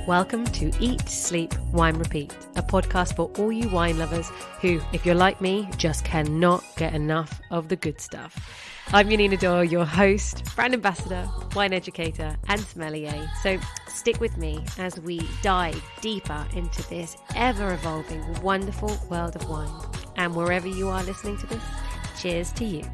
Welcome to Eat, Sleep, Wine, Repeat, a podcast for all you wine lovers who, if you're like me, just cannot get enough of the good stuff. I'm Yanina Dore, your host, brand ambassador, wine educator, and sommelier. So stick with me as we dive deeper into this ever-evolving, wonderful world of wine. And wherever you are listening to this, cheers to you.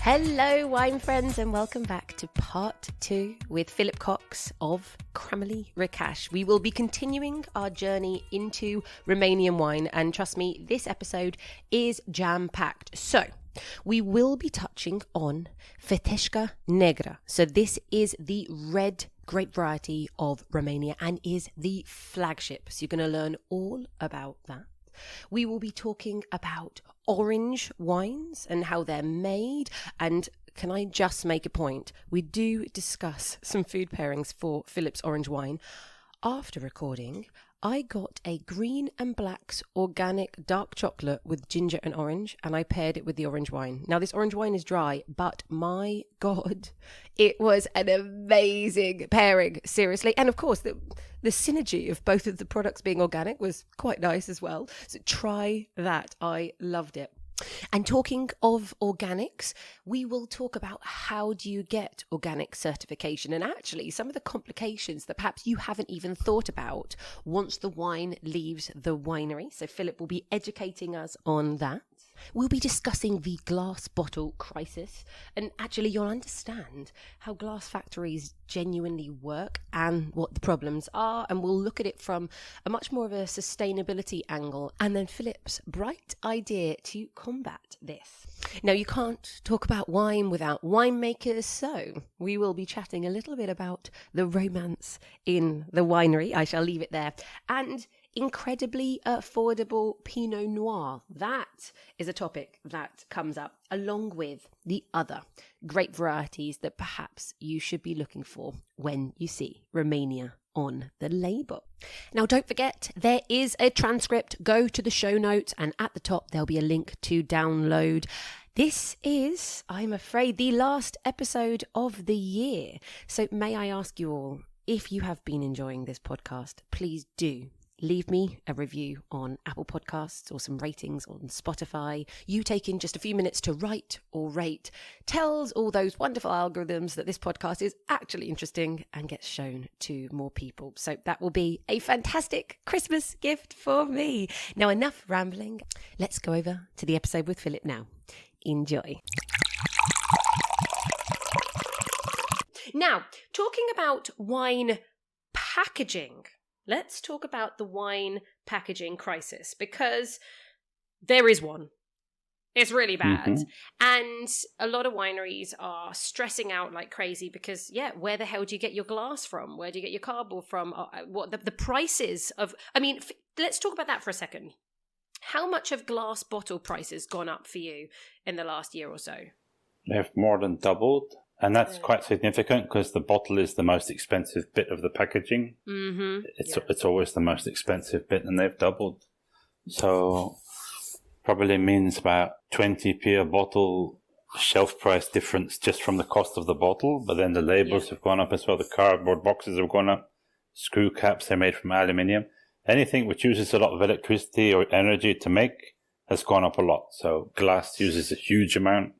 Hello, wine friends, and welcome back to part 2 with Philip Cox of Cramele Recas. We will be continuing our journey into Romanian wine, and trust me, this episode is jam-packed. So, we will be touching on Fetească Neagră. So this is the red grape variety of Romania and is the flagship. So you're going to learn all about that. We will be talking about orange wines and how they're made. And can I just make a point? We do discuss some food pairings for Philip's orange wine. After recording, I got a green and black's organic dark chocolate with ginger and orange, and I paired it with the orange wine. Now, this orange wine is dry, but my God, it was an amazing pairing, seriously. And of course, the synergy of both of the products being organic was quite nice as well. So try that. I loved it. And talking of organics, we will talk about how do you get organic certification and actually some of the complications that perhaps you haven't even thought about once the wine leaves the winery. So Philip will be educating us on that. We'll be discussing the glass bottle crisis, and actually you'll understand how glass factories genuinely work and what the problems are, and we'll look at it from a much more of a sustainability angle, and then Philip's bright idea to combat this. Now, you can't talk about wine without winemakers, so we will be chatting a little bit about the romance in the winery. I shall leave it there. And incredibly affordable Pinot Noir. That is a topic that comes up along with the other grape varieties that perhaps you should be looking for when you see Romania on the label. Now, don't forget, there is a transcript. Go to the show notes, and at the top, there'll be a link to download. This is, I'm afraid, the last episode of the year. So may I ask you all, if you have been enjoying this podcast, please do leave me a review on Apple Podcasts or some ratings on Spotify. You taking just a few minutes to write or rate tells all those wonderful algorithms that this podcast is actually interesting and gets shown to more people. So that will be a fantastic Christmas gift for me. Now, enough rambling. Let's go over to the episode with Philip now. Enjoy. Now, talking about wine packaging, let's talk about the wine packaging crisis, because there is one. It's really bad. Mm-hmm. And a lot of wineries are stressing out like crazy because, where the hell do you get your glass from? Where do you get your cardboard from? What the prices of... I mean, let's talk about that for a second. How much have glass bottle prices gone up for you in the last year or so? They've more than doubled. And that's quite significant because the bottle is the most expensive bit of the packaging. Mm-hmm. It's always the most expensive bit, and they've doubled. So probably means about 20p a bottle shelf price difference just from the cost of the bottle. But then the labels have gone up as well. The cardboard boxes have gone up. Screw caps, they're made from aluminium. Anything which uses a lot of electricity or energy to make has gone up a lot. So glass uses a huge amount.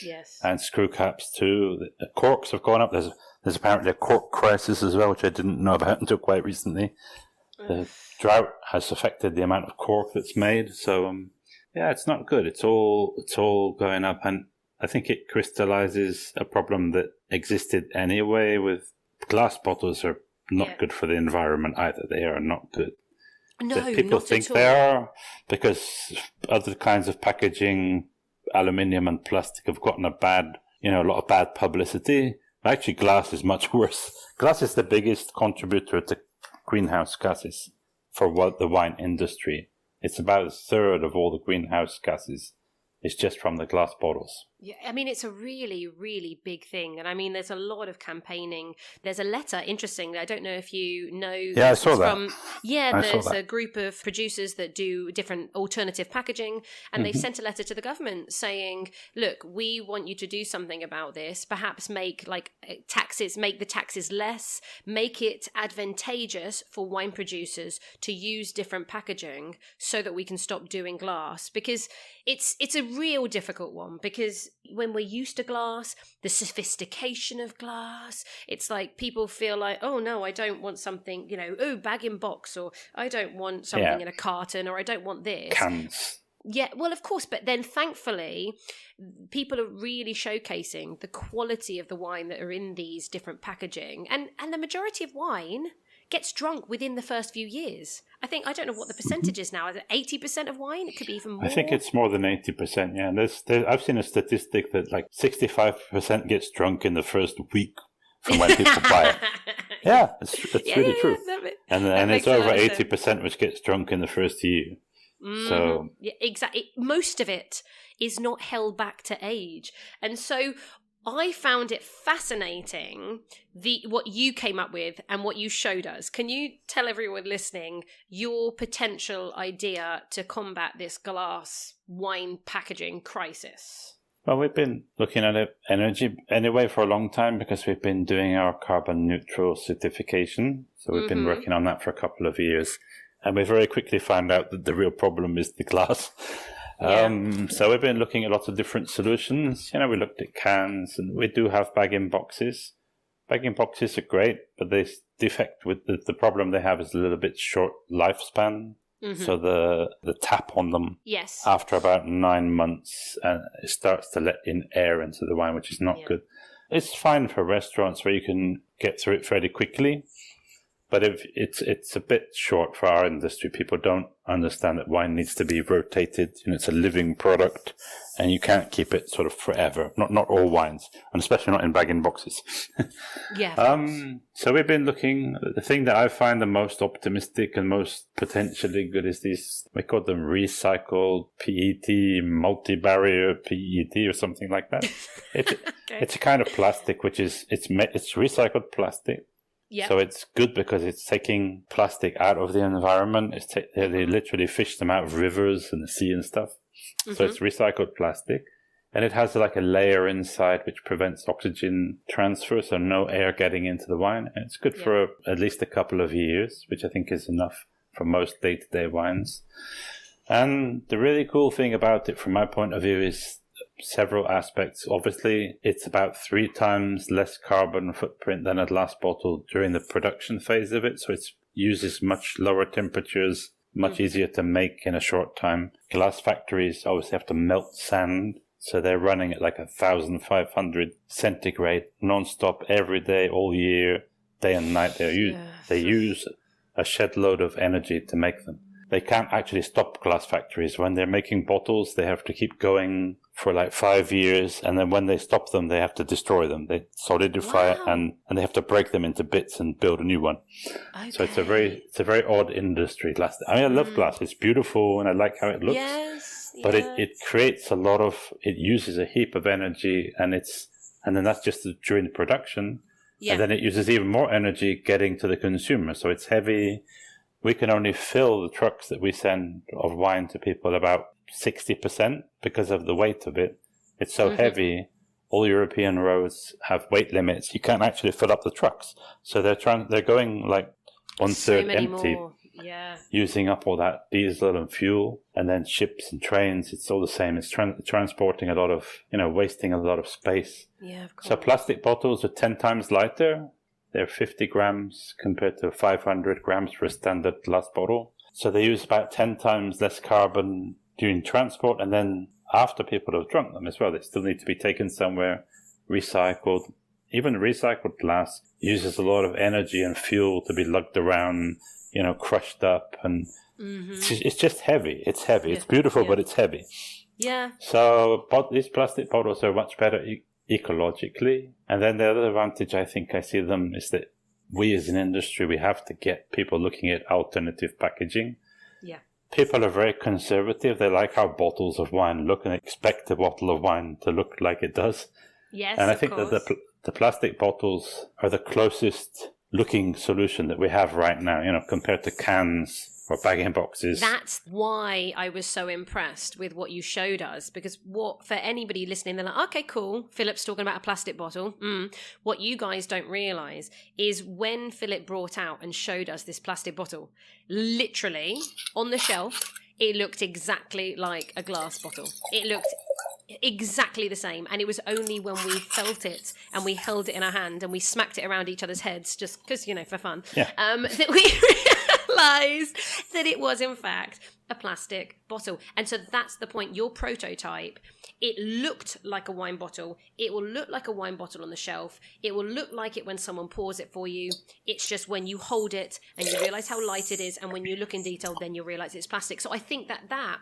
Yes. And screw caps too. The corks have gone up. There's apparently a cork crisis as well, which I didn't know about until quite recently. The drought has affected the amount of cork that's made. So it's not good. It's all going up, and I think it crystallizes a problem that existed anyway. With glass bottles are not good for the environment either. They are not good. No, people not think at all. They are, because other kinds of packaging, aluminium and plastic, have gotten a lot of bad publicity. Actually, glass is much worse. Glass is the biggest contributor to greenhouse gases for the wine industry. It's about a third of all the greenhouse gases is just from the glass bottles. Yeah, I mean, it's a really, really big thing. And I mean, there's a lot of campaigning. There's a letter, interestingly, I don't know if you know. Yeah, I saw that. There's a group of producers that do different alternative packaging. And they've sent a letter to the government saying, look, we want you to do something about this. Perhaps make the taxes less, make it advantageous for wine producers to use different packaging so that we can stop doing glass. Because it's a real difficult one, because when we're used to glass, the sophistication of glass, it's like people feel like, oh no, I don't want something, bag in box, or I don't want something in a carton, or I don't want this. Cans. Yeah, well, of course, but then thankfully, people are really showcasing the quality of the wine that are in these different packaging. And the majority of wine gets drunk within the first few years. I don't know what the percentage is now. Is it 80% of wine? It could be even more. I think it's more than 80%, yeah. I've seen a statistic that like 65% gets drunk in the first week from when people buy it. Yeah, it's really true. And it's over 80% which gets drunk in the first year. So yeah, exactly. Most of it is not held back to age. And so I found it fascinating, what you came up with and what you showed us. Can you tell everyone listening your potential idea to combat this glass wine packaging crisis? Well, we've been looking at energy anyway for a long time, because we've been doing our carbon neutral certification. So we've been working on that for a couple of years. And we very quickly found out that the real problem is the glass. So we've been looking at lots of different solutions. We looked at cans, and we do have bag-in boxes. Bag-in boxes are great, but they defect with the problem they have is a little bit short lifespan. So the tap on them, after about 9 months, it starts to let in air into the wine, which is not good. It's fine for restaurants where you can get through it fairly quickly. But if it's a bit short for our industry. People don't understand that wine needs to be rotated. It's a living product, and you can't keep it sort of forever. Not all wines, and especially not in bag-in boxes. So we've been looking. The thing that I find the most optimistic and most potentially good is these. We call them recycled PET, multi-barrier PET, or something like that. It's a kind of plastic which is it's recycled plastic. Yep. So it's good because it's taking plastic out of the environment. They literally fish them out of rivers and the sea and stuff. So it's recycled plastic. And it has like a layer inside which prevents oxygen transfer, so no air getting into the wine. And it's good for at least a couple of years, which I think is enough for most day-to-day wines. And the really cool thing about it, from my point of view, is several aspects. Obviously, it's about 3 times less carbon footprint than a glass bottle during the production phase of it. So it uses much lower temperatures, much easier to make in a short time. Glass factories obviously have to melt sand. So they're running at like 1,500 centigrade non-stop every day, all year, day and night. They use a shed load of energy to make them. They can't actually stop glass factories. When they're making bottles, they have to keep going for like 5 years, and then when they stop them, they have to destroy them. They solidify it, and they have to break them into bits and build a new one. Okay. So it's a very odd industry. Glass. I mean, I love glass. It's beautiful, and I like how it looks. But it creates a lot of. It uses a heap of energy, and then that's just during the production, and then it uses even more energy getting to the consumer. So it's heavy. We can only fill the trucks that we send of wine to people about 60% because of the weight of it. It's so heavy. All European roads have weight limits. You can't actually fill up the trucks. So they're going like 1/3 empty, using up all that diesel and fuel, and then ships and trains. It's all the same. It's transporting a lot of, wasting a lot of space. Yeah, of course. So plastic bottles are 10 times lighter. They're 50 grams compared to 500 grams for a standard glass bottle. So they use about 10 times less carbon during transport, and then after people have drunk them as well, they still need to be taken somewhere, recycled. Even recycled glass uses a lot of energy and fuel to be lugged around, crushed up, and it's just heavy. It's heavy. It's beautiful, but it's heavy. Yeah. So these plastic bottles are much better ecologically. And then the other advantage I think I see them is that we as an industry, we have to get people looking at alternative packaging. Yeah. people are very conservative. They like how bottles of wine look and expect a bottle of wine to look like it does. Yes, and I think that the plastic bottles are the closest looking solution that we have right now, compared to cans or bag-in boxes. That's why I was so impressed with what you showed us, because for anybody listening, they're like, okay, cool, Philip's talking about a plastic bottle. What you guys don't realise is when Philip brought out and showed us this plastic bottle, literally on the shelf, it looked exactly like a glass bottle. It looked exactly the same, and it was only when we felt it and we held it in our hand and we smacked it around each other's heads just because, for fun, that we realised that it was in fact a plastic bottle. And so that's the point. Your prototype, it looked like a wine bottle. It will look like a wine bottle on the shelf. It will look like it when someone pours it for you. It's just when you hold it and you realise how light it is, and when you look in detail, then you realise it's plastic. So I think that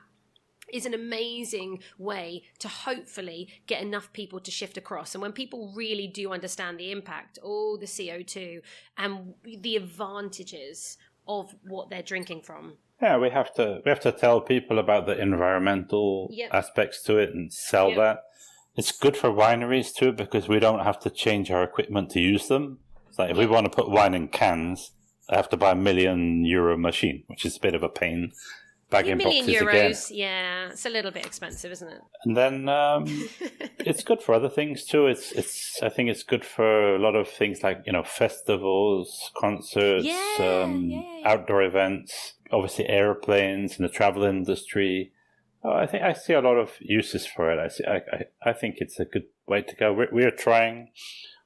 is an amazing way to hopefully get enough people to shift across. And when people really do understand the impact, the CO2 and the advantages of what they're drinking from. Yeah, we have to tell people about the environmental aspects to it and sell that. It's good for wineries too, because we don't have to change our equipment to use them. It's like if we want to put wine in cans, I have to buy €1 million machine, which is a bit of a pain. Bag-in boxes €1 million, again. It's a little bit expensive, isn't it? And then it's good for other things too. I think it's good for a lot of things like festivals, concerts, outdoor events. Obviously, airplanes and the travel industry. I think I see a lot of uses for it. I think it's a good way to go. We're trying.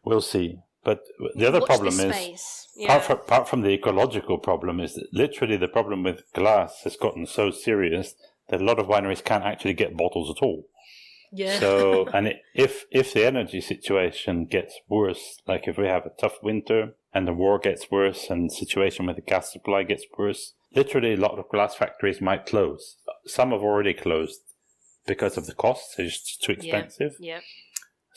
We'll see. But the other problem is, apart from the ecological problem, is that literally the problem with glass has gotten so serious that a lot of wineries can't actually get bottles at all. Yeah. So, and if the energy situation gets worse, like if we have a tough winter and the war gets worse and the situation with the gas supply gets worse, literally a lot of glass factories might close. Some have already closed because of the costs. It's just too expensive. Yeah.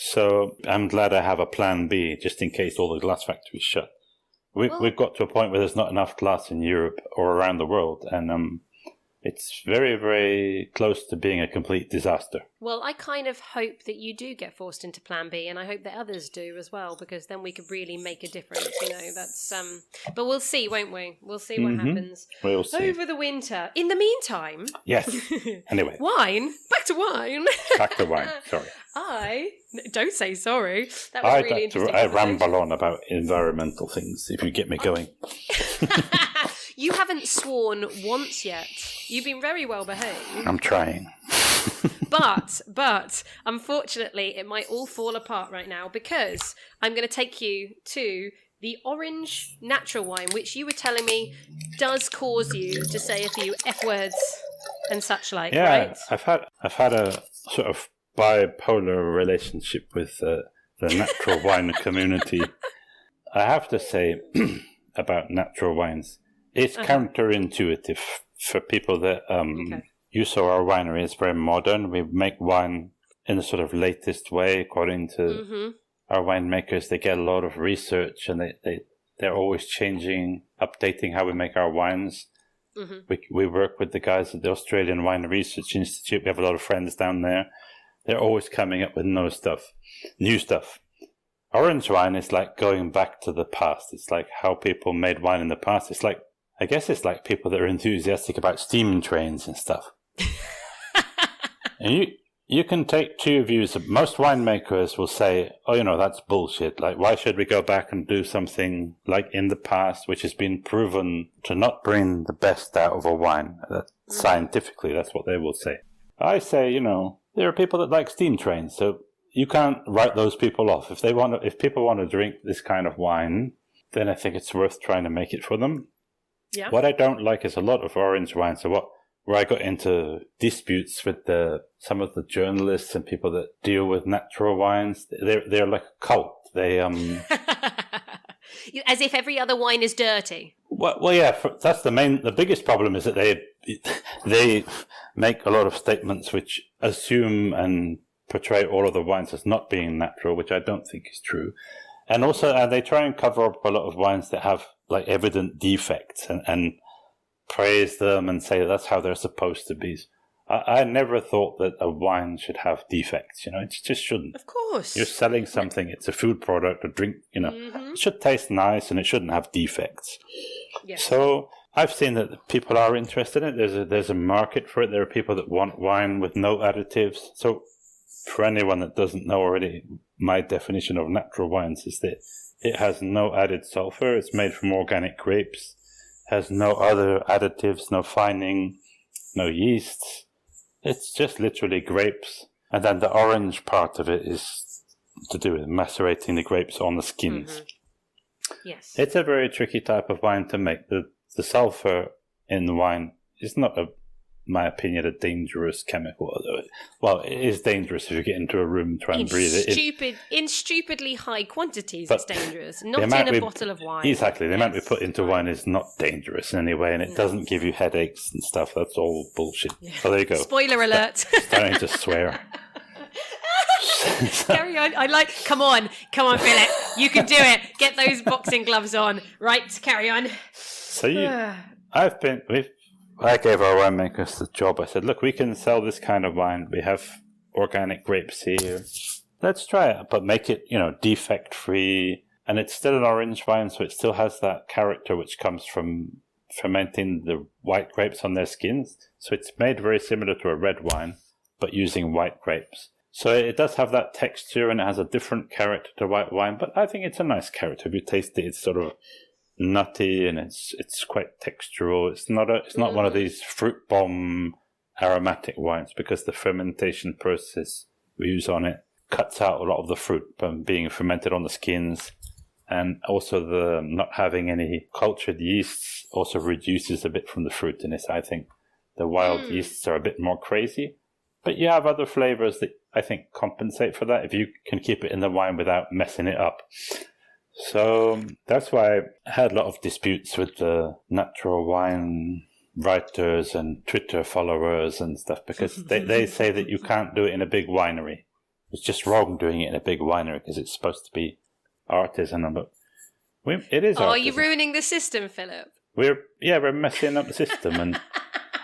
So I'm glad I have a plan B just in case all the glass factories shut. We've got to a point where there's not enough glass in Europe or around the world, and it's very, very close to being a complete disaster. Well, I kind of hope that you do get forced into Plan B, and I hope that others do as well, because then we could really make a difference. That's but we'll see, won't we? We'll see what happens we'll see. over the winter. In the meantime, yes. Anyway, wine. Back to wine. Back to wine. Sorry. Don't say sorry. That was really interesting. I ramble on about environmental things if you get me going. You haven't sworn once yet. You've been very well behaved. I'm trying. But unfortunately, it might all fall apart right now, because I'm going to take you to the orange natural wine, which you were telling me does cause you to say a few F words and such like, right? I've had a sort of bipolar relationship with the natural wine community. I have to say about natural wines, it's counterintuitive for people that you saw our winery is very modern. We make wine in the sort of latest way according to our winemakers. They get a lot of research, and they're always changing, updating how we make our wines. We work with the guys at the Australian Wine Research Institute. We have a lot of friends down there. They're always coming up with new stuff. Orange wine is like going back to the past. It's like how people made wine in the past. I guess it's like people that are enthusiastic about steam trains and stuff. And you can take two views. Most winemakers will say, that's bullshit. Like, why should we go back and do something like in the past, which has been proven to not bring the best out of a wine? Scientifically, that's what they will say. I say, there are people that like steam trains, so you can't write those people off. If people want to drink this kind of wine, then I think it's worth trying to make it for them. Yeah. What I don't like is a lot of orange wine. So where I got into disputes with some of the journalists and people that deal with natural wines, they're like a cult. They as if every other wine is dirty. Well, yeah. That's the biggest problem is that they make a lot of statements which assume and portray all of the wines as not being natural, which I don't think is true. And also, they try and cover up a lot of wines that have like evident defects, and praise them and say that's how they're supposed to be. I never thought that a wine should have defects, it just shouldn't. Of course. You're selling something, it's a food product, a drink, it should taste nice and it shouldn't have defects. Yes. So I've seen that people are interested in it. There's a market for it. There are people that want wine with no additives. So for anyone that doesn't know already, my definition of natural wines is that it has no added sulfur. It's made from organic grapes, has no other additives, no fining, no yeasts. It's just literally grapes. And then the orange part of it is to do with macerating the grapes on the skins. Yes. It's a very tricky type of wine to make. The sulfur in the wine is not, my opinion, a dangerous chemical. Well, it is dangerous if you get into a room and try and breathe it. In stupidly high quantities, it's dangerous. Not in a bottle of wine. Exactly. The amount we put into wine is not dangerous in any way, and it doesn't give you headaches and stuff. That's all bullshit. Yeah. So there you go. Spoiler alert. Starting to swear. Carry on. Come on, Philip. You can do it. Get those boxing gloves on. Right, carry on. So I gave our winemakers the job. I said, look, we can sell this kind of wine. We have organic grapes here. Let's try it, but make it, defect-free. And it's still an orange wine, so it still has that character which comes from fermenting the white grapes on their skins. So it's made very similar to a red wine, but using white grapes. So it does have that texture, and it has a different character to white wine, but I think it's a nice character. If you taste it, it's sort of nutty, and it's quite textural. It's not one of these fruit bomb aromatic wines, because the fermentation process we use on it cuts out a lot of the fruit from being fermented on the skins, and also the not having any cultured yeasts also reduces a bit from the fruitiness. I think the wild yeasts are a bit more crazy, but you have other flavors that I think compensate for that if you can keep it in the wine without messing it up. So that's why I had a lot of disputes with the natural wine writers and Twitter followers and stuff, because they say that you can't do it in a big winery. It's just wrong doing it in a big winery because it's supposed to be artisanal. But it is. Are you ruining the system, Philip? We're messing up the system, and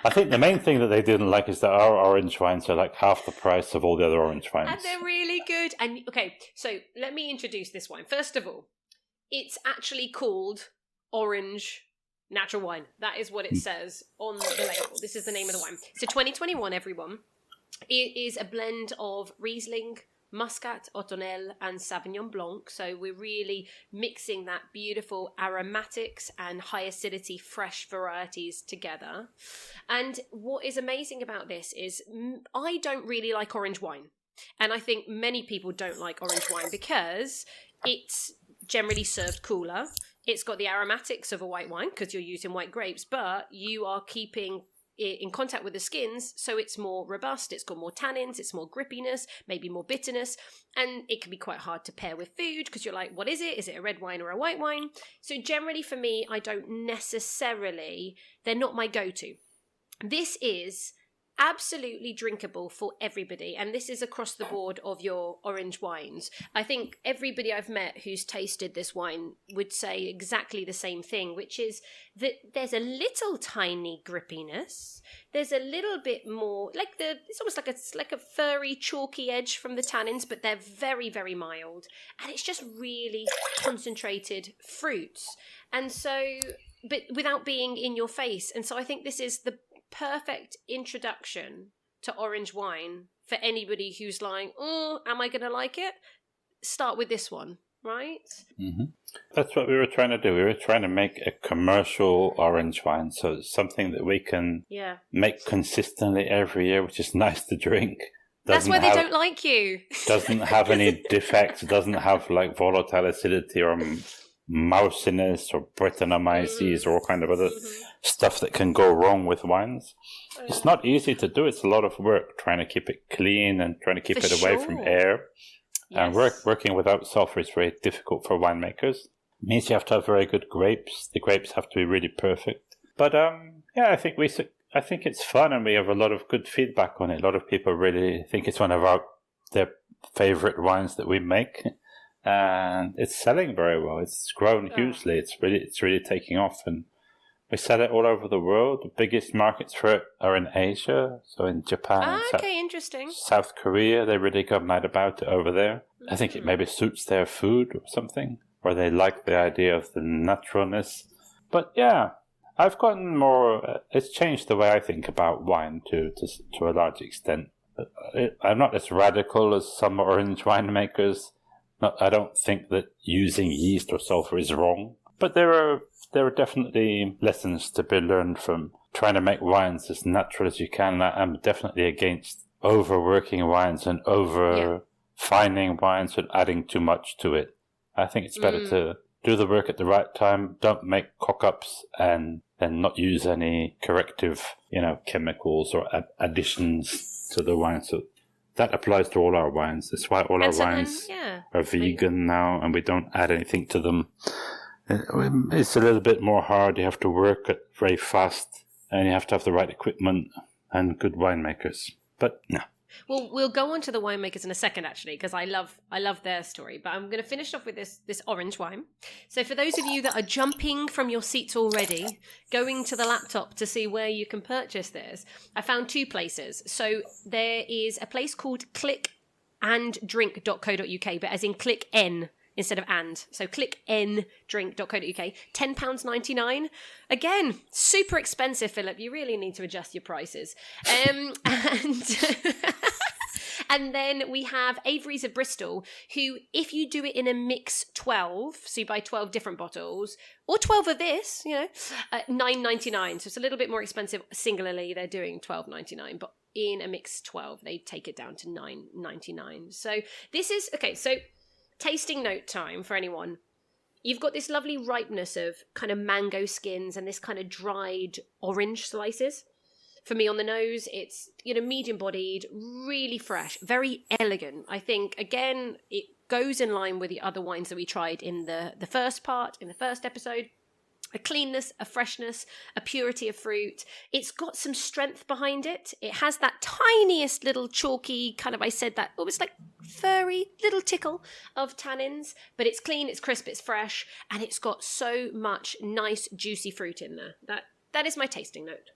I think the main thing that they didn't like is that our orange wines are like half the price of all the other orange wines. And they're really good. And okay, so let me introduce this wine. First of all, it's actually called Orange Natural Wine. That is what it says on the label. This is the name of the wine. So 2021, everyone. It is a blend of Riesling, Muscat, Otonel, and Sauvignon Blanc. So we're really mixing that beautiful aromatics and high acidity fresh varieties together. And what is amazing about this is I don't really like orange wine. And I think many people don't like orange wine because it's generally served cooler. It's got the aromatics of a white wine because you're using white grapes, but you are keeping it in contact with the skins, so it's more robust, it's got more tannins, it's more grippiness, maybe more bitterness, and it can be quite hard to pair with food because you're like, what is it? Is it a red wine or a white wine? So generally for me, they're not my go-to. This is absolutely drinkable for everybody, and this is across the board of your orange wines. I think everybody I've met who's tasted this wine would say exactly the same thing, which is that there's a little tiny grippiness, there's a little bit more it's almost like a furry chalky edge from the tannins, but they're very, very mild, and it's just really concentrated fruits, and so but without being in your face. And so I think this is the perfect introduction to orange wine for anybody who's like, oh, am I going to like it? Start with this one, right? Mm-hmm. That's what we were trying to do. We were trying to make a commercial orange wine, so it's something that we can make consistently every year, which is nice to drink. That's why they don't like you. Doesn't have any defects, doesn't have like volatile acidity or mousiness or Brettanomyces or all kind of other stuff that can go wrong with wines. It's not easy to do. It's a lot of work trying to keep it clean and trying to keep it away from air. Yes. And working without sulfur is very difficult for winemakers. It means you have to have very good grapes. The grapes have to be really perfect. But I think it's fun, and we have a lot of good feedback on it. A lot of people really think it's one of their favorite wines that we make. And it's selling very well. It's grown hugely. It's really taking off, and We sell it all over the world. The biggest markets for it are in Asia, so in Japan. Interesting. South Korea, they really go mad about it over there. I think it maybe suits their food or something, or they like the idea of the naturalness. But yeah, I've gotten more. It's changed the way I think about wine to a large extent. I'm not as radical as some orange winemakers. I don't think that using yeast or sulfur is wrong, but there are definitely lessons to be learned from trying to make wines as natural as you can. I'm definitely against overworking wines and over-fining wines and adding too much to it. I think it's better to do the work at the right time, don't make cock-ups, and then not use any corrective, chemicals or additions to the wine. So that applies to all our wines. That's why all our wines are vegan now, and we don't add anything to them. It's a little bit more hard. You have to work it very fast, and you have to have the right equipment and good winemakers. But no. Well, we'll go on to the winemakers in a second, actually, because I love their story. But I'm going to finish off with this orange wine. So for those of you that are jumping from your seats already, going to the laptop to see where you can purchase this, I found 2 places. So there is a place called clickanddrink.co.uk, but as in click N instead of and. So clickanddrink.co.uk, £10.99. Again, super expensive, Philip. You really need to adjust your prices. And then we have Averys of Bristol, who, if you do it in a mix 12, so you buy 12 different bottles, or 12 of this, $9.99. So it's a little bit more expensive singularly. They're doing $12.99, but in a mix 12, they take it down to $9.99. So this is, so tasting note time for anyone. You've got this lovely ripeness of kind of mango skins and this kind of dried orange slices. For me, on the nose, it's, medium bodied, really fresh, very elegant. I think, again, it goes in line with the other wines that we tried in the first part, in the first episode. A cleanness, a freshness, a purity of fruit. It's got some strength behind it. It has that tiniest little chalky kind of, I said that, almost like furry little tickle of tannins, but it's clean, it's crisp, it's fresh, and it's got so much nice, juicy fruit in there. That is my tasting note.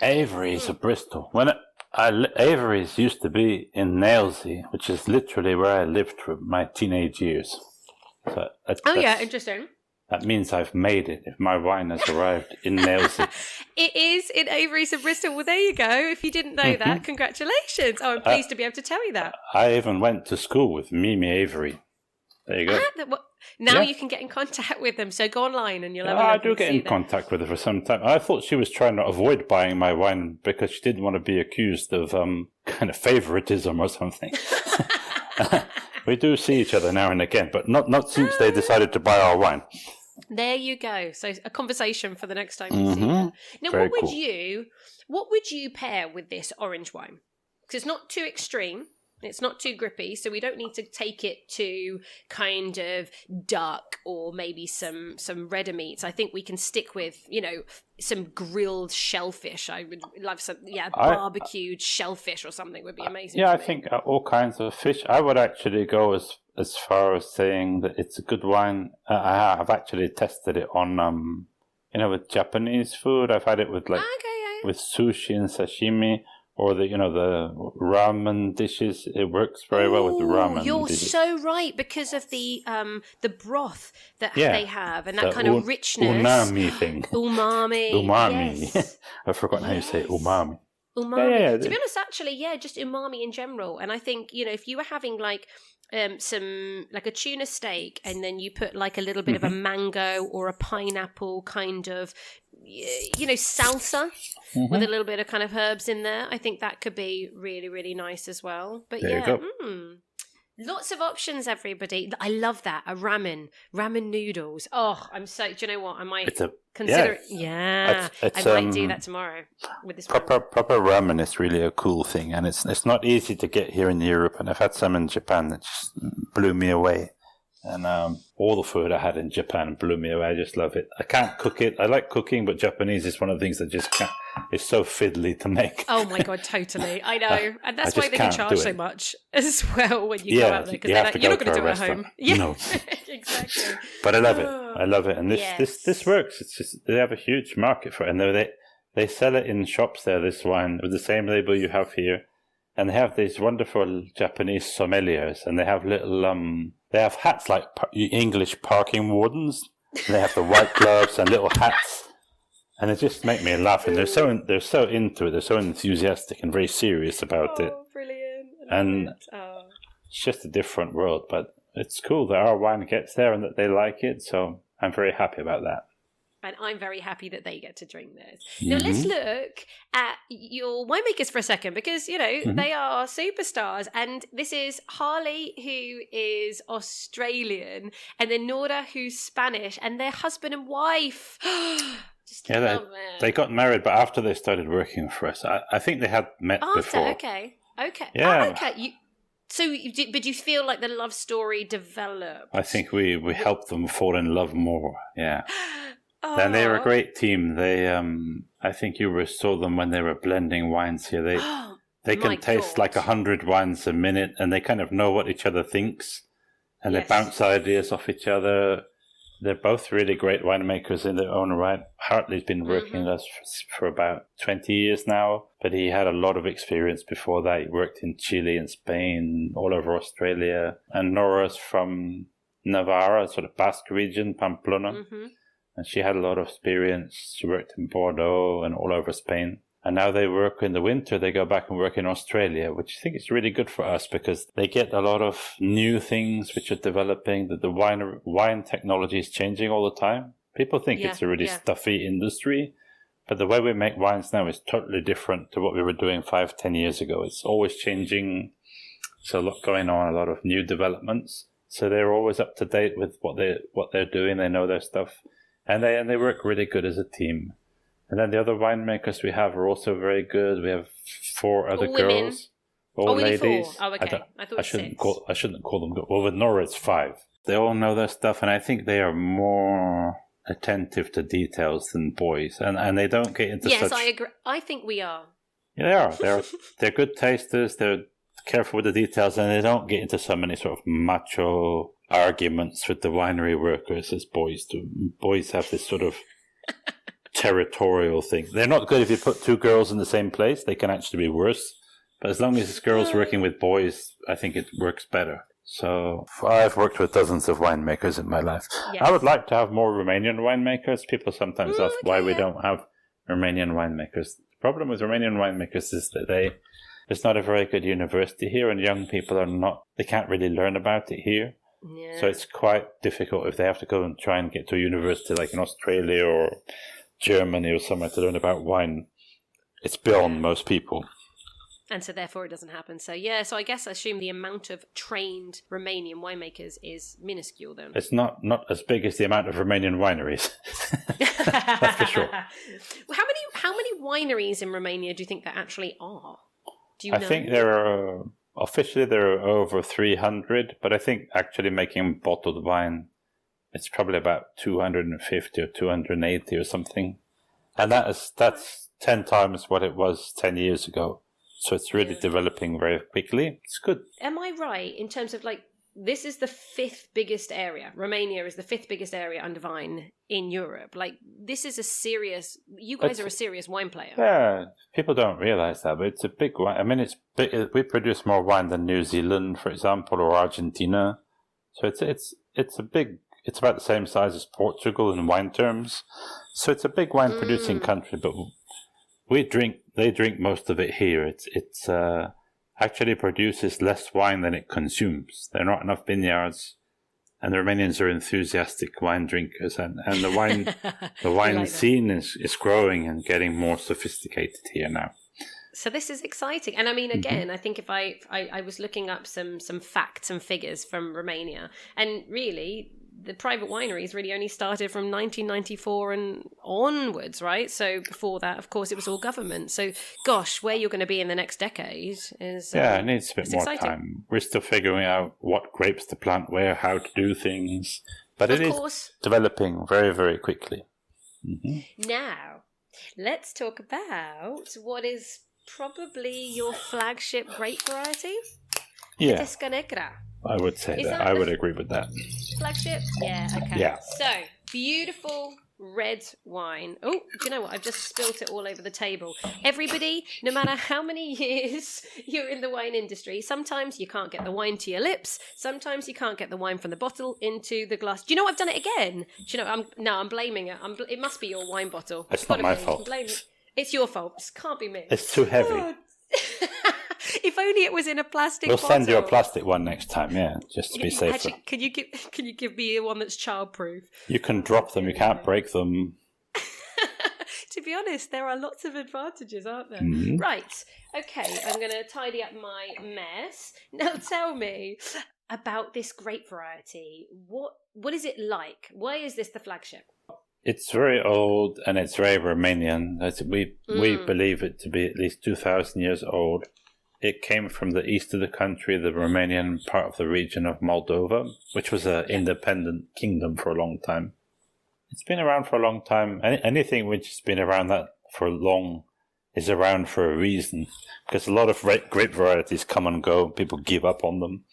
Averys of Bristol. Averys used to be in Nailsea, which is literally where I lived for my teenage years. So interesting. That means I've made it if my wine has arrived in Nailsea. It is in Averys of Bristol. Well, there you go. If you didn't know that, congratulations. Oh, I'm pleased to be able to tell you that. I even went to school with Mimi Avery. There you go. Now you can get in contact with them. So go online and you'll have I do get in contact with her for some time. I thought she was trying to avoid buying my wine because she didn't want to be accused of kind of favoritism or something. We do see each other now and again, but not since they decided to buy our wine. There you go. So a conversation for the next time you see her. Now, what would you pair with this orange wine? Because it's not too extreme. It's not too grippy, so we don't need to take it to kind of duck or maybe some redder meats. I think we can stick with, some grilled shellfish. I would love some, barbecued shellfish or something would be amazing. Yeah, I think all kinds of fish. I would actually go as far as saying that it's a good wine. I have actually tested it on, with Japanese food. I've had it with with sushi and sashimi. Or the ramen dishes, it works very well with the ramen. You're dishes. So right, because of the broth that they have and that kind of richness. Umami thing. Umami. Yes. I've forgotten how you say umami. Umami. Yeah. To be honest, actually, just umami in general. And I think, if you were having some like a tuna steak and then you put like a little bit of a mango or a pineapple kind of salsa with a little bit of kind of herbs in there, I think that could be really, really nice as well. But there you go. Lots of options, everybody. I love that. A ramen noodles. Oh, I'm so. Do you know what? I might consider it. Yeah, I might do that tomorrow with this proper ramen is really a cool thing, and it's not easy to get here in Europe. And I've had some in Japan that just blew me away. And all the food I had in Japan blew me away. I just love it. I can't cook it. I like cooking, but Japanese is one of the things that is so fiddly to make. Oh my God, totally. I know. And that's why they can can't charge do so it. much as well when you go out there. Because you're not going to do it at home. Yeah, No. exactly. But I love it. I love it. And this works. It's just, they have a huge market for it. And they sell it in shops there, this wine, with the same label you have here. And they have these wonderful Japanese sommeliers. And they have little, they have hats like English parking wardens. And they have the white gloves and little hats. And they just make me laugh. And they're so into it. They're so enthusiastic and very serious about it. Oh, brilliant. And it's just a different world. But it's cool that our wine gets there and that they like it. So I'm very happy about that. And I'm very happy that they get to drink this. Now, let's look at your winemakers for a second, because, you know, they are superstars. And this is Harley, who is Australian, and then Nora, who's Spanish, and they're husband and wife. They got married, but after they started working for us, I think they had met before. Okay. Yeah. Okay. But you feel like the love story developed? I think we helped them fall in love more, yeah. And they're a great team. They, I think you saw them when they were blending wines here. They can taste like 100 wines a minute, and they kind of know what each other thinks, and they bounce ideas off each other. They're both really great winemakers in their own right. Hartley's been working with us for about 20 years now, but he had a lot of experience before that. He worked in Chile and Spain, all over Australia. And Nora's from Navarra, sort of Basque region, Pamplona. And she had a lot of experience. She worked in Bordeaux and all over Spain. And now they work in the winter. They go back and work in Australia, which I think is really good for us because they get a lot of new things which are developing. The wine technology is changing all the time. People think it's a really stuffy industry, but the way we make wines now is totally different to what we were doing 5-10 years ago. It's always changing. There's a lot going on, a lot of new developments. So they're always up to date with what they're doing. They know their stuff. And they work really good as a team. And then the other winemakers we have are also very good. We have 4 other girls, all ladies. 4. Oh, okay. I thought I shouldn't call them good. Well, with Nora, it's 5. They all know their stuff, and I think they are more attentive to details than boys. And they don't get into such... Yes, I agree. I think we are. Yeah, they are. They're good tasters. They're careful with the details, and they don't get into so many sort of macho arguments with the winery workers as boys do. Boys have this sort of territorial thing. They're not good if you put 2 girls in the same place. They can actually be worse. But as long as it's girls working with boys, I think it works better. So I've worked with dozens of winemakers in my life. Yes. I would like to have more Romanian winemakers. People sometimes ask why we don't have Romanian winemakers. The problem with Romanian winemakers is that there's not a very good university here, and young people they can't really learn about it here. Yeah. So it's quite difficult if they have to go and try and get to a university like in Australia or Germany or somewhere to learn about wine. It's beyond most people. And so therefore it doesn't happen. So so I guess I assume the amount of trained Romanian winemakers is minuscule then. It's not as big as the amount of Romanian wineries. That's for sure. Well, how many wineries in Romania do you think there actually are? Do you know? I think there are... Officially, there are over 300, but I think actually making bottled wine, it's probably about 250 or 280 or something. And that's 10 times what it was 10 years ago. So it's really developing very quickly. It's good. Am I right in terms of this is the 5th biggest area. Romania is the 5th biggest area under vine in Europe. This is you guys are a serious wine player. Yeah, people don't realize that, but it's a big wine. I mean, it's big. We produce more wine than New Zealand, for example, or Argentina. So it's it's about the same size as Portugal in wine terms. So it's a big wine producing country, but they drink most of it here. It's actually produces less wine than it consumes. There are not enough vineyards, and the Romanians are enthusiastic wine drinkers, and the wine scene is growing and getting more sophisticated here now. So this is exciting. And I mean, again, I think if I was looking up some facts and figures from Romania, and really the private wineries really only started from 1994 and onwards, right? So before that, of course, it was all government. So, gosh, where you're going to be in the next decade is... it needs a bit more time. We're still figuring out what grapes to plant where, how to do things. But it is developing very, very quickly. Now, Let's talk about what is probably your flagship grape variety. Yeah. Fetească Neagră. I would say that. I would agree with that. Flagship? Yeah, okay. Yeah. So, beautiful red wine. Oh, do you know what? I've just spilt it all over the table. Everybody, no matter how many years you're in the wine industry, sometimes you can't get the wine to your lips. Sometimes you can't get the wine from the bottle into the glass. Do you know I've done it again? Do you know? I'm blaming it. It must be your wine bottle. It's not my fault. It's your fault. It can't be me. It's too heavy. Oh. If only it was in a plastic bottle. We'll send you a plastic one next time, yeah, just to be safer. Actually, can you give me one that's childproof? You can drop them, you can't break them. To be honest, there are lots of advantages, aren't there? Mm-hmm. Right, okay, I'm going to tidy up my mess. Now tell me about this grape variety. What is it like? Why is this the flagship? It's very old and it's very Romanian. We believe it to be at least 2,000 years old. It came from the east of the country, the Romanian part of the region of Moldova, which was an independent kingdom for a long time. It's been around for a long time. Anything which has been around that for long is around for a reason, because a lot of grape varieties come and go, people give up on them.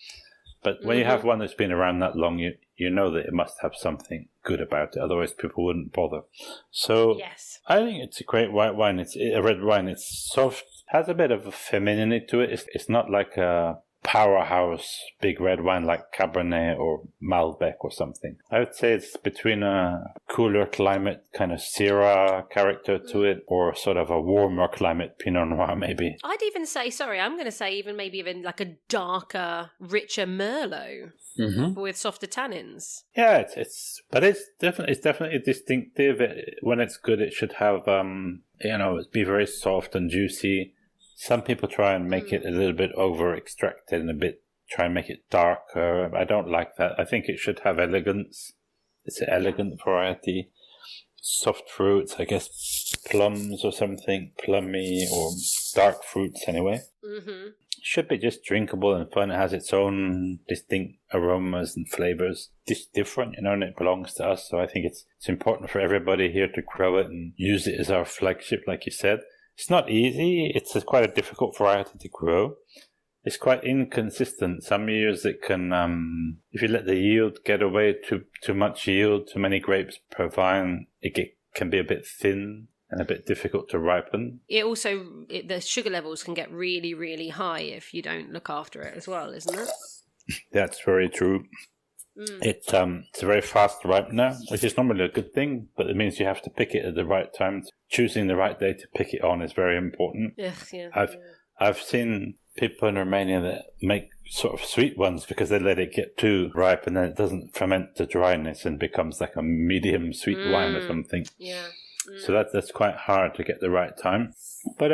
But when you have one that's been around that long, you know that it must have something good about it, otherwise people wouldn't bother. So yes. I think it's a great white wine. It's a red wine. It's soft, has a bit of a femininity to it. It's not like a powerhouse big red wine like Cabernet or Malbec or something. I would say it's between a cooler climate kind of Syrah character to it, or sort of a warmer climate Pinot Noir maybe. I'd even say, I'm going to say even like a darker, richer Merlot with softer tannins. Yeah, it's definitely distinctive. When it's good, it should have be very soft and juicy. Some people try and make it a little bit over-extracted and try and make it darker. I don't like that. I think it should have elegance. It's an elegant variety. Soft fruits, I guess plums or something, plummy or dark fruits anyway. Mm-hmm. It should be just drinkable and fun. It has its own distinct aromas and flavors. It's different, and it belongs to us. So I think it's important for everybody here to grow it and use it as our flagship, like you said. It's not easy. It's quite a difficult variety to grow. It's quite inconsistent. Some years it can, if you let the yield get away, too much yield, too many grapes per vine, it can be a bit thin and a bit difficult to ripen. The sugar levels can get really, really high if you don't look after it as well, isn't it? That's very true. It's a very fast ripener, which is normally a good thing, but it means you have to pick it at the right time. Choosing the right day to pick it on is very important. I've seen people in Romania that make sort of sweet ones because they let it get too ripe and then it doesn't ferment to dryness and becomes like a medium sweet wine or something. Yeah. So that's quite hard to get the right time. But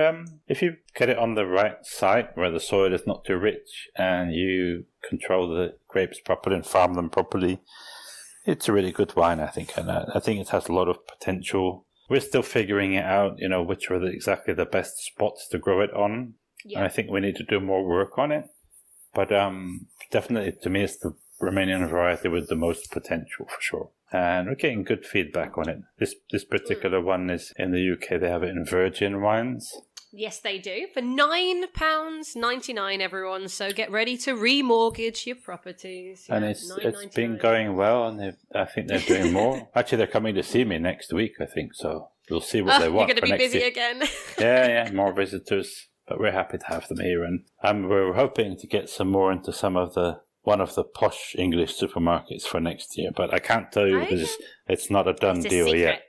if you get it on the right site where the soil is not too rich and you control the grapes properly and farm them properly, it's a really good wine, I think. And I think it has a lot of potential. We're still figuring it out, which are exactly the best spots to grow it on. Yeah. And I think we need to do more work on it. But definitely, to me, it's the Romanian variety with the most potential, for sure. And we're getting good feedback on it. This particular one is in the UK. They have it in virgin wines. Yes, they do. For £9.99, everyone. So get ready to remortgage your properties. Yeah, and it's been going well, and I think they're doing more. Actually, they're coming to see me next week, I think. So we'll see what they want. You're going to be busy year. again. Yeah, more visitors. But we're happy to have them here. And we're hoping to get some more into one of the posh English supermarkets for next year. But I can't tell you because it's not a done deal yet.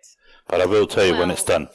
But I will tell you when it's done.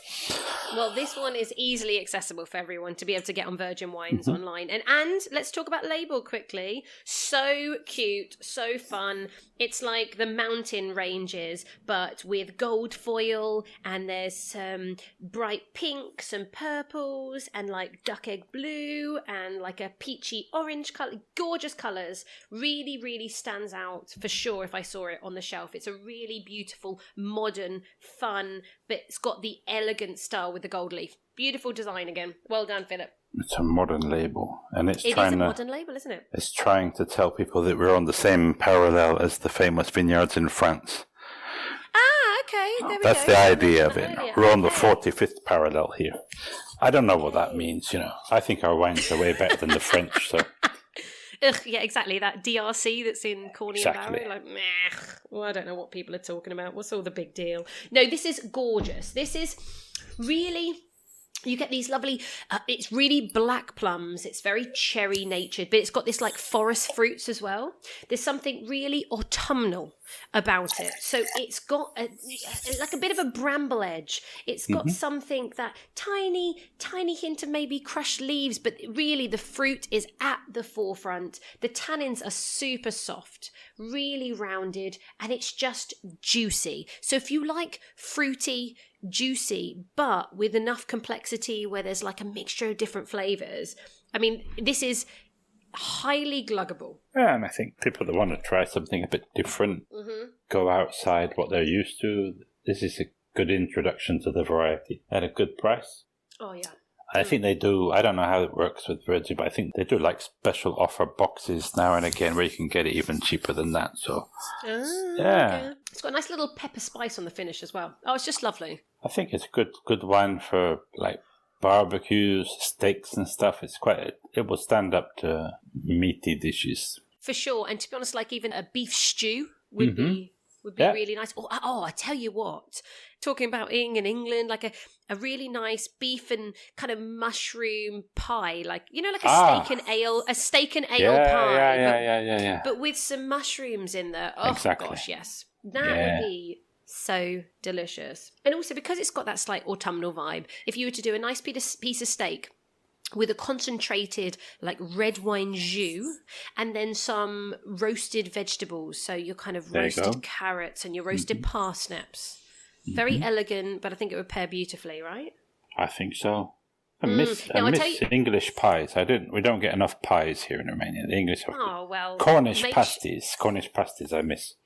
Well, this one is easily accessible for everyone to be able to get on Virgin Wines online. And let's talk about label quickly. So cute, so fun. It's like the mountain ranges, but with gold foil, and there's some bright pinks and purples and like duck egg blue and like a peachy orange colour. Gorgeous colours. Really, really stands out for sure if I saw it on the shelf. It's a really beautiful, modern, fun, but it's got the elegant style with the gold leaf. Beautiful design again. Well done, Philip. It's a modern label, and it is a modern label, isn't it? It's trying to tell people that we're on the same parallel as the famous vineyards in France. Ah, okay, there we go. That's the idea of it. We're on the 45th parallel here. I don't know what that means, I think our wines are way better than the French, so... Ugh, yeah, exactly. That DRC that's in Corny Exactly. and Barry. Like, meh. Well, I don't know what people are talking about. What's all the big deal? No, this is gorgeous. This is really... You get these lovely, it's really black plums. It's very cherry natured, but it's got this like forest fruits as well. There's something really autumnal about it. So it's got like a bit of a bramble edge. It's got something that tiny hint of maybe crushed leaves, but really the fruit is at the forefront. The tannins are super soft, really rounded, and it's just juicy. So if you like fruity, juicy, but with enough complexity where there's like a mixture of different flavors, I mean, this is highly gluggable. Yeah, and I think people that want to try something a bit different, go outside what they're used to, this is a good introduction to the variety at a good price. Oh, yeah. I think they do, I don't know how it works with Reggie, but I think they do like special offer boxes now and again where you can get it even cheaper than that. So, yeah. Okay. It's got a nice little pepper spice on the finish as well. Oh, it's just lovely. I think it's good wine for like barbecues, steaks and stuff. It will stand up to meaty dishes. For sure. And to be honest, like even a beef stew would be really nice. Oh, I tell you what, talking about being in England, like a really nice beef and kind of mushroom pie, like, like a steak and ale pie. Yeah. But with some mushrooms in there. Oh, exactly. Gosh, yes. That would be so delicious. And also because it's got that slight autumnal vibe, if you were to do a nice piece of steak with a concentrated like red wine jus and then some roasted vegetables, so your kind of roasted carrots and your roasted parsnips, very elegant, but I think it would pair beautifully, right? I think so. I miss English pies. We don't get enough pies here in Romania. The English have Cornish pasties I miss.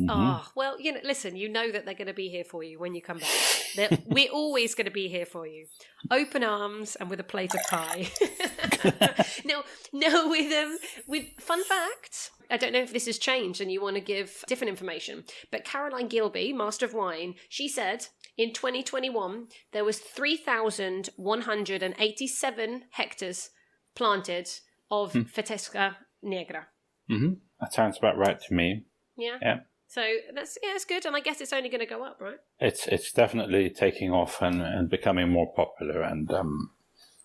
Oh, well, listen, that they're going to be here for you when you come back. We're always going to be here for you. Open arms and with a plate of pie. Now, with fun fact, I don't know if this has changed and you want to give different information, but Caroline Gilby, Master of Wine, she said in 2021, there was 3,187 hectares planted of Fetească Neagră. That sounds about right to me. Yeah. So it's good, and I guess it's only going to go up, right? It's definitely taking off and becoming more popular and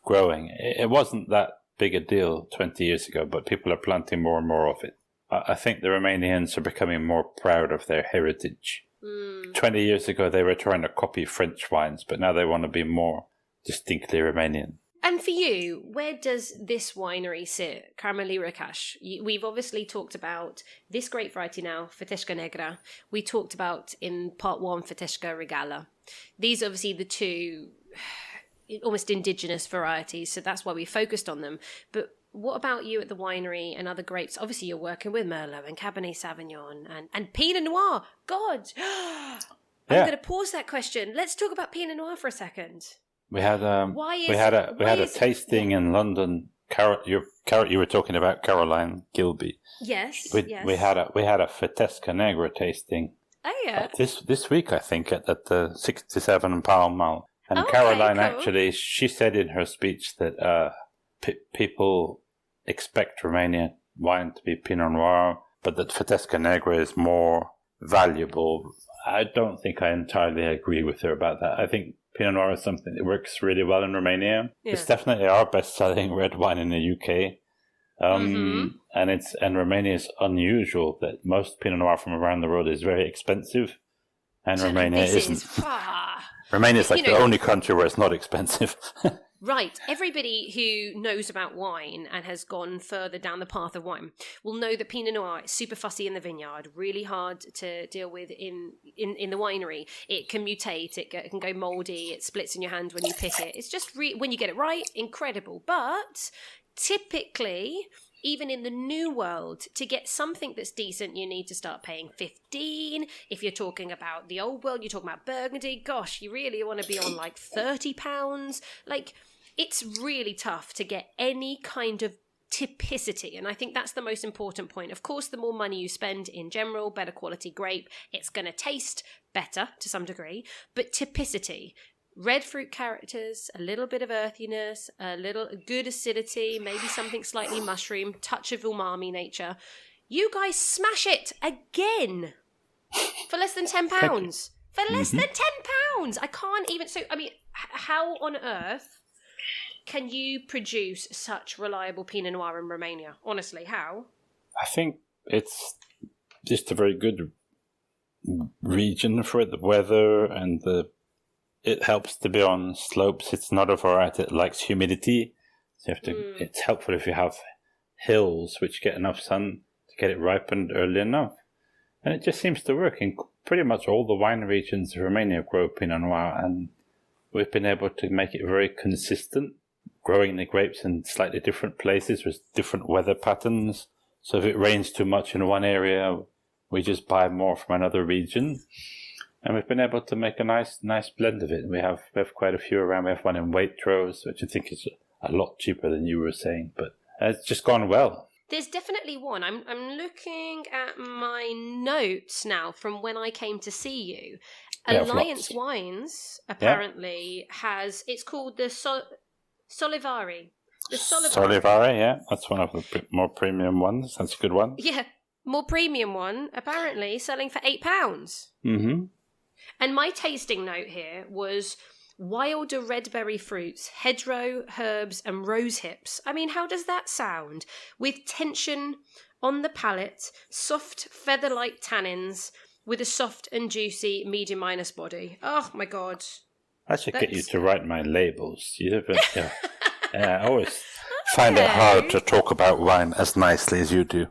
growing. It wasn't that big a deal 20 years ago, but people are planting more and more of it. I think the Romanians are becoming more proud of their heritage. 20 years ago, they were trying to copy French wines, but now they want to be more distinctly Romanian. And for you, where does this winery sit, Cramele Recas? We've obviously talked about this great variety now, Fetească Neagră. We talked about in part one, Fetească Regala. These are obviously the two almost indigenous varieties, so that's why we focused on them. But what about you at the winery and other grapes? Obviously, you're working with Merlot and Cabernet Sauvignon and Pinot Noir. God! I'm going to pause that question. Let's talk about Pinot Noir for a second. We had a tasting in London. You were talking about Caroline Gilby. Yes. We had a Fetească Neagră tasting. Oh yeah. This week I think at the 67 Pall Mall. And Caroline actually, she said in her speech that people expect Romanian wine to be Pinot Noir, but that Fetească Neagră is more valuable. I don't think I entirely agree with her about that. I think Pinot Noir is something that works really well in Romania. Yeah. It's definitely our best-selling red wine in the UK. And Romania is unusual that most Pinot Noir from around the world is very expensive, and Romania isn't. Romania is like the only country where it's not expensive. Right. Everybody who knows about wine and has gone further down the path of wine will know that Pinot Noir is super fussy in the vineyard, really hard to deal with in the winery. It can mutate, it can go mouldy, it splits in your hand when you pick it. It's just, when you get it right, incredible. But typically, even in the new world, to get something that's decent, you need to start paying 15. If you're talking about the old world, you're talking about Burgundy, gosh, you really want to be on like £30. Like, it's really tough to get any kind of typicity. And I think that's the most important point. Of course, the more money you spend in general, better quality grape, it's going to taste better to some degree. But typicity, red fruit characters, a little bit of earthiness, a little good acidity, maybe something slightly mushroom, touch of umami nature. You guys smash it again for less than £10. For less than £10. I can't even... So, I mean, how on earth can you produce such reliable Pinot Noir in Romania? Honestly, how? I think it's just a very good region for it. The weather and it helps to be on slopes. It's not a variety that likes humidity. So you have to. It's helpful if you have hills which get enough sun to get it ripened early enough. And it just seems to work in pretty much all the wine regions of Romania grow Pinot Noir, and we've been able to make it very consistent, growing the grapes in slightly different places with different weather patterns. So if it rains too much in one area, we just buy more from another region. And we've been able to make a nice blend of it. We have quite a few around. We have one in Waitrose, which I think is a lot cheaper than you were saying, but it's just gone well. There's definitely one. I'm looking at my notes now from when I came to see you. Alliance Wines apparently has, it's called the Solivari. The Solivari, yeah. That's one of the more premium ones. That's a good one. Yeah, more premium one, apparently selling for £8. Mm-hmm. And my tasting note here was wilder red berry fruits, hedgerow, herbs, and rose hips. I mean, how does that sound? With tension on the palate, soft feather-like tannins, with a soft and juicy medium-minus body. Oh, my God. I should get you to write my labels. I always find it hard to talk about wine as nicely as you do.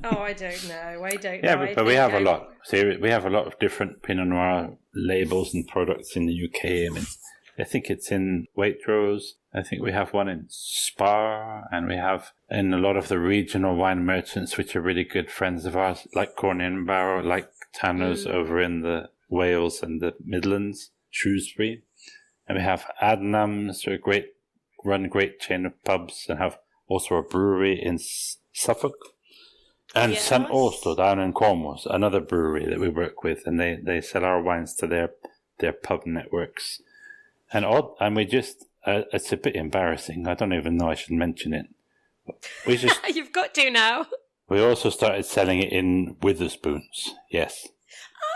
Oh, I don't know. Yeah, but we have a lot. See, we have a lot of different Pinot Noir labels and products in the UK. I think it's in Waitrose. I think we have one in Spar, and we have in a lot of the regional wine merchants, which are really good friends of ours, like Cornyn Barrow, like Tanner's over in the Wales and the Midlands, Shrewsbury. And we have Adnams, who run a great chain of pubs, and have also a brewery in Suffolk. And St. Austo down in Cornwall, another brewery that we work with, and they sell our wines to their pub networks. And we just, it's a bit embarrassing. I don't even know I should mention it. We just You've got to now. We also started selling it in Witherspoons. Yes.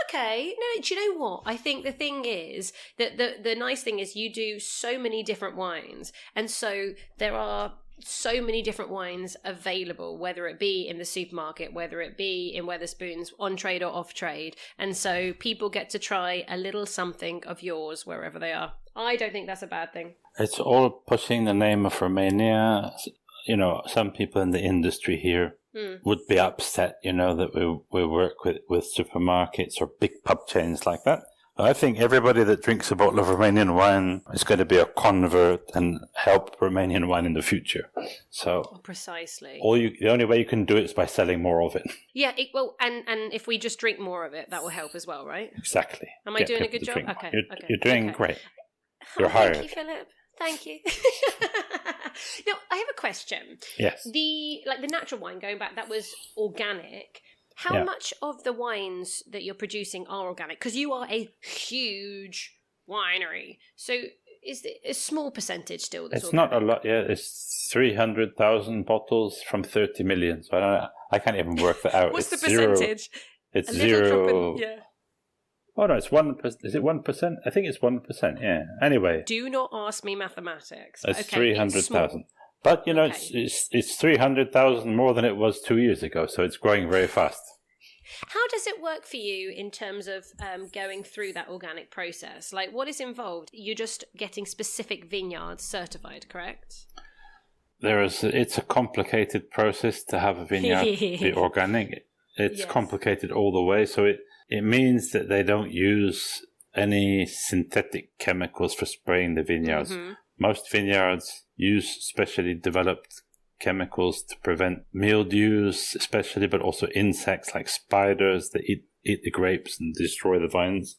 Okay. No, do you know what? I think the thing is that the nice thing is you do so many different wines, and so there are so many different wines available, whether it be in the supermarket, whether it be in Wetherspoons, on trade or off trade. And so people get to try a little something of yours wherever they are. I don't think that's a bad thing. It's all pushing the name of Romania. You know, some people in the industry here would be upset, that we work with supermarkets or big pub chains like that. I think everybody that drinks a bottle of Romanian wine is going to be a convert and help Romanian wine in the future. So precisely. The only way you can do it is by selling more of it. Yeah, and if we just drink more of it, that will help as well, right? Exactly. Am I doing a good job? Okay. You're doing great. You're hired. Thank you, Philip. Thank you. Now, I have a question. Yes. The natural wine, going back, that was organic. How much of the wines that you're producing are organic? Because you are a huge winery. So is it a small percentage still? It's organic? Not a lot. Yeah, it's 300,000 bottles from 30 million. So I don't know. I can't even work that out. What's the percentage? It's zero. Oh no, it's 1%. Is it 1%? I think it's 1%. Yeah. Anyway. Do not ask me mathematics. It's 300,000. But it's 300,000 more than it was 2 years ago. So it's growing very fast. How does it work for you in terms of going through that organic process? Like, what is involved? You're just getting specific vineyards certified, correct? It's a complicated process to have a vineyard be organic. It's complicated all the way. So it means that they don't use any synthetic chemicals for spraying the vineyards. Mm-hmm. Most vineyards use specially developed chemicals to prevent mildews, especially, but also insects like spiders that eat the grapes and destroy the vines.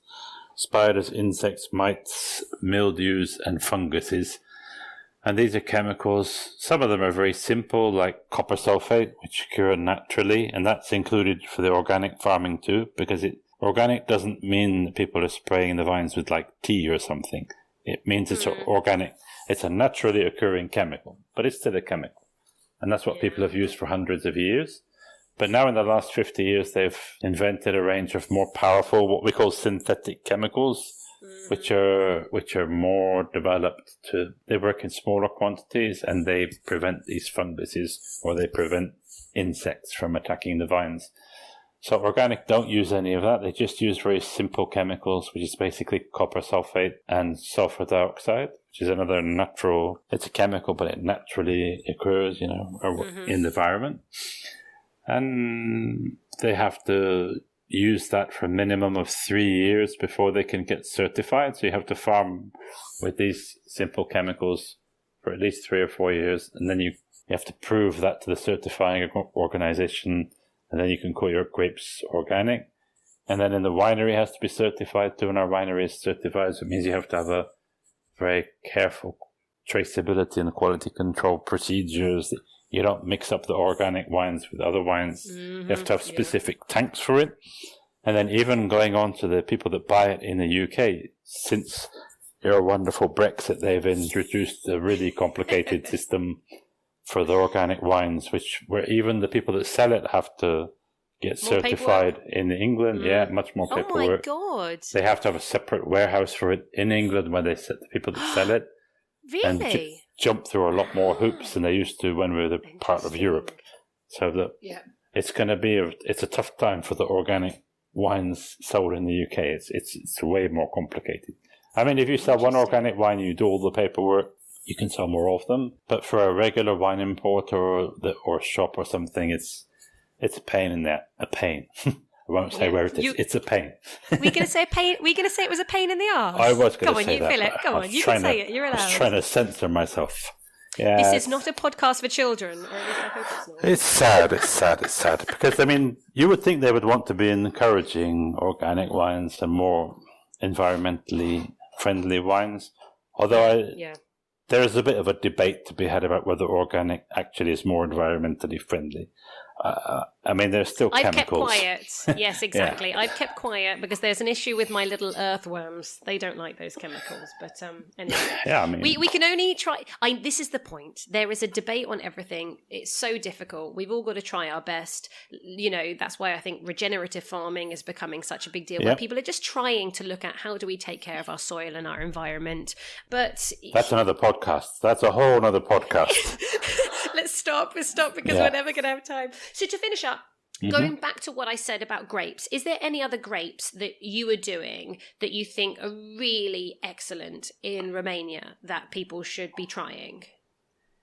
Spiders, insects, mites, mildews, and funguses. And these are chemicals. Some of them are very simple, like copper sulfate, which occur naturally, and that's included for the organic farming too, because organic doesn't mean that people are spraying the vines with like tea or something. It means it's organic. It's a naturally occurring chemical, but it's still a chemical. And that's what people have used for hundreds of years. But now in the last 50 years, they've invented a range of more powerful, what we call synthetic chemicals, which are more developed they work in smaller quantities, and they prevent these funguses, or they prevent insects from attacking the vines. So organic don't use any of that. They just use very simple chemicals, which is basically copper sulfate and sulfur dioxide, which is another natural, it's a chemical, but it naturally occurs, in the environment. And they have to use that for a minimum of 3 years before they can get certified. So you have to farm with these simple chemicals for at least 3 or 4 years. And then you have to prove that to the certifying organization. And then you can call your grapes organic. And then in the winery, it has to be certified too. And our winery is certified. So it means you have to have a very careful traceability and quality control procedures. You don't mix up the organic wines with other wines. You have to have specific tanks for it. And then even going on to the people that buy it in the UK, since your wonderful Brexit, they've introduced a really complicated system for the organic wines, where even the people that sell it have to get more certified paperwork in England. Much more paperwork. Oh my God. They have to have a separate warehouse for it in England when they set the people that sell it. Really? And jump through a lot more hoops than they used to when we were part of Europe. So it's going to be it's a tough time for the organic wines sold in the UK. It's way more complicated. I mean, if you sell one organic wine, you do all the paperwork, you can sell more of them. But for a regular wine importer or shop or something, it's a pain in that. A pain. I won't say where it is. It's a pain. We're going to say a pain. We're going to say it was a pain in the arse. I was going to say that. Come on, you feel it. Come on, you can say it. You're allowed. I was trying to censor myself. Yeah, this is not a podcast for children, or at least I hope it's not. It's sad. Because, I mean, you would think they would want to be encouraging organic wines and more environmentally friendly wines. Although there is a bit of a debate to be had about whether organic actually is more environmentally friendly. I mean, there's still chemicals. I've kept quiet. Yes, exactly. I've kept quiet because there's an issue with my little earthworms. They don't like those chemicals. But anyway, I mean, we can only try. This is the point. There is a debate on everything. It's so difficult. We've all got to try our best. That's why I think regenerative farming is becoming such a big deal. Where people are just trying to look at how do we take care of our soil and our environment. But that's another podcast. That's a whole other podcast. Let's stop because we're never going to have time. So to finish up, going back to what I said about grapes, is there any other grapes that you are doing that you think are really excellent in Romania that people should be trying?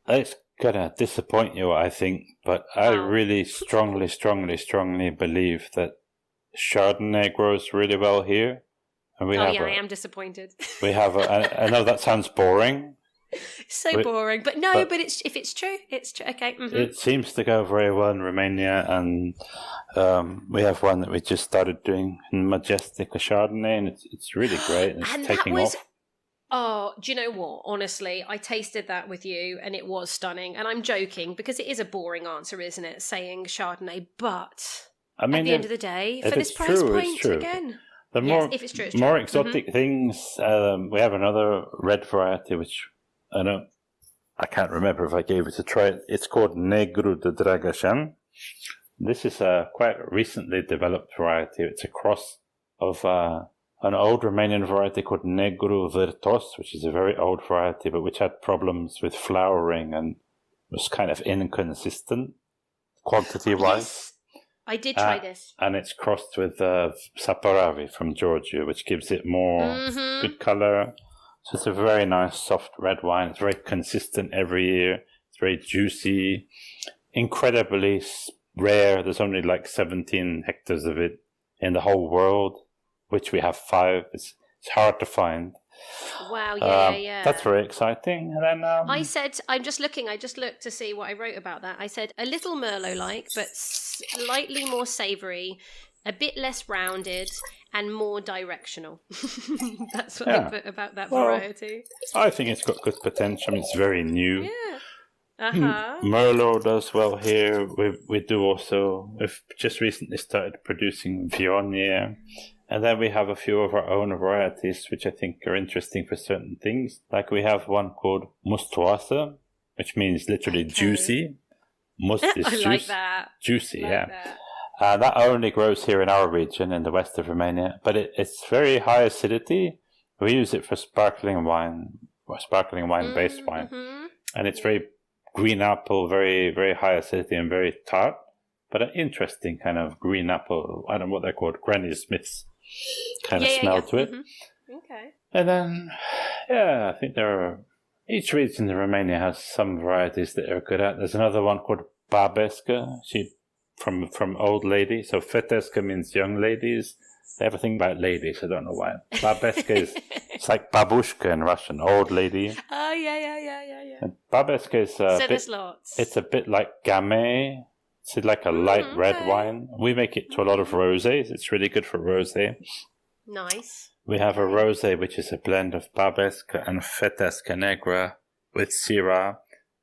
It's going to disappoint you, I think, but I really strongly believe that Chardonnay grows really well here. And I am disappointed. We have I know that sounds boring. Boring, but if it's true, it's true. Okay. Mm-hmm. It seems to go very well in Romania, and we have one that we just started doing in Majestic, a Chardonnay, and it's really great. It's taking off. Oh, do you know what? Honestly, I tasted that with you, and it was stunning. And I'm joking because it is a boring answer, isn't it? Saying Chardonnay, but at the end of the day, for this price point, again. If it's true, it's true. More exotic things. We have another red variety which. I can't remember if I gave it a try. It's called Negru de Dragășan. This is a quite recently developed variety. It's a cross of an old Romanian variety called Negru Vârtos, which is a very old variety, but which had problems with flowering and was kind of inconsistent quantity-wise. I did try this. And it's crossed with Saparavi from Georgia, which gives it more good color. So it's a very nice, soft red wine. It's very consistent every year. It's very juicy, incredibly rare. There's only like 17 hectares of it in the whole world, which we have 5. It's hard to find. Wow, yeah. That's very exciting. And then I said, I just looked to see what I wrote about that. I said, a little Merlot-like, but slightly more savoury. a bit less rounded and more directional. That's what I put about that variety. I think it's got good potential. I mean, it's very new. Yeah. Merlot does well here. We do also. We've just recently started producing Viognier, and then we have a few of our own varieties, which I think are interesting for certain things. Like we have one called Mustoise, which means literally juicy. Must is juice. Like that. Juicy, that only grows here in our region, in the west of Romania, but it's very high acidity. We use it for sparkling wine based wine, and it's very green apple, very, very high acidity and very tart, but an interesting kind of green apple. I don't know what they're called, Granny Smith's kind of smell to it. Okay. And then, I think each region in Romania has some varieties that they're good at. There's another one called Babesca, from old lady. So Fetească means young ladies. They have a thing about ladies, I don't know why. Babesca it's like babushka in Russian, old lady. Oh, yeah. And Babesca is there's lots. It's a bit like Gamay. It's like a light red wine. We make it to a lot of rosés. It's really good for rosé. Nice. We have a rosé which is a blend of Babesca and Fetească Neagră with Syrah.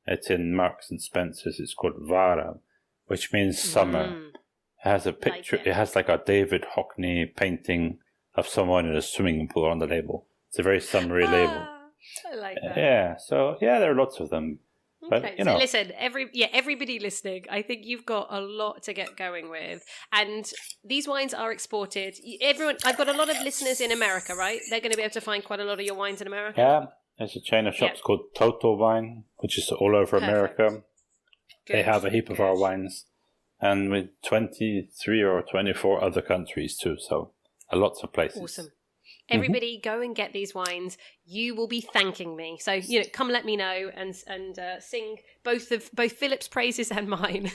It's in Marks and Spencer's. It's called Vara, which means summer. It has a picture. It has like a David Hockney painting of someone in a swimming pool on the label. It's a very summery label. I like that. Yeah. So there are lots of them. But, okay. So listen, everybody listening, I think you've got a lot to get going with, and these wines are exported. I've got a lot of listeners in America, right? They're going to be able to find quite a lot of your wines in America. Yeah, there's a chain of shops called Total Wine, which is all over America. Good. They have a heap of our wines, and with 23 or 24 other countries too. So lots of places. Awesome. Everybody, go and get these wines. You will be thanking me. So, come let me know and sing both Philip's praises and mine.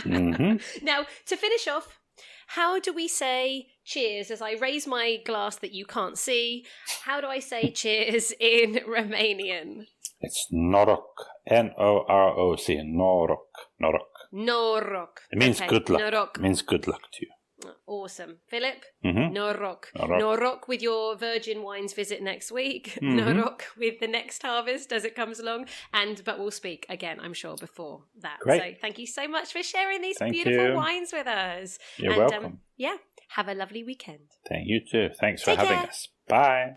Now, to finish off, how do we say cheers? As I raise my glass that you can't see, how do I say cheers in Romanian? It's noroc. Noroc. Noroc. Noroc. It means good luck. Noroc. It means good luck to you. Awesome. Philip, Noroc. Noroc with your virgin wines visit next week. Noroc with the next harvest as it comes along. But we'll speak again, I'm sure, before that. Great. So thank you so much for sharing these beautiful wines with us. You're welcome. Have a lovely weekend. Thank you too. Thanks for having us. Bye.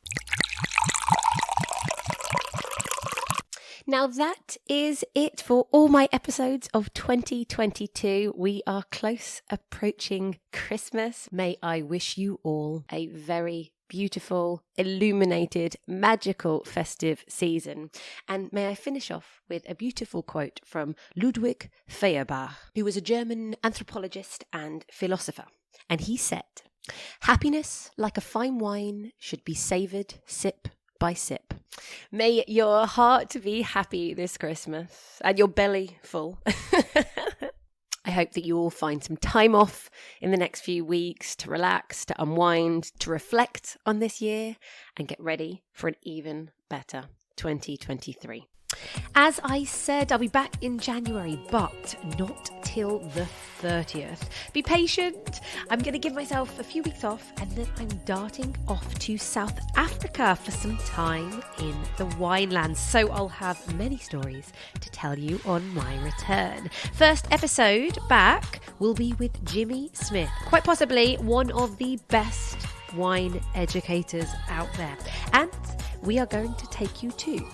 Now that is it for all my episodes of 2022. We are close approaching Christmas. May I wish you all a very beautiful, illuminated, magical, festive season. And may I finish off with a beautiful quote from Ludwig Feuerbach, who was a German anthropologist and philosopher. And he said, "Happiness, like a fine wine, should be savoured sip by sip." May your heart be happy this Christmas and your belly full. I hope that you all find some time off in the next few weeks to relax, to unwind, to reflect on this year and get ready for an even better 2023. As I said, I'll be back in January, but not till the 30th. Be patient. I'm going to give myself a few weeks off and then I'm darting off to South Africa for some time in the winelands. So I'll have many stories to tell you on my return. First episode back will be with Jimmy Smith, quite possibly one of the best wine educators out there. And we are going to take you to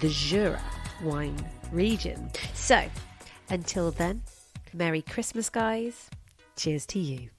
the Jura wine region. So, until then, Merry Christmas, guys. Cheers to you.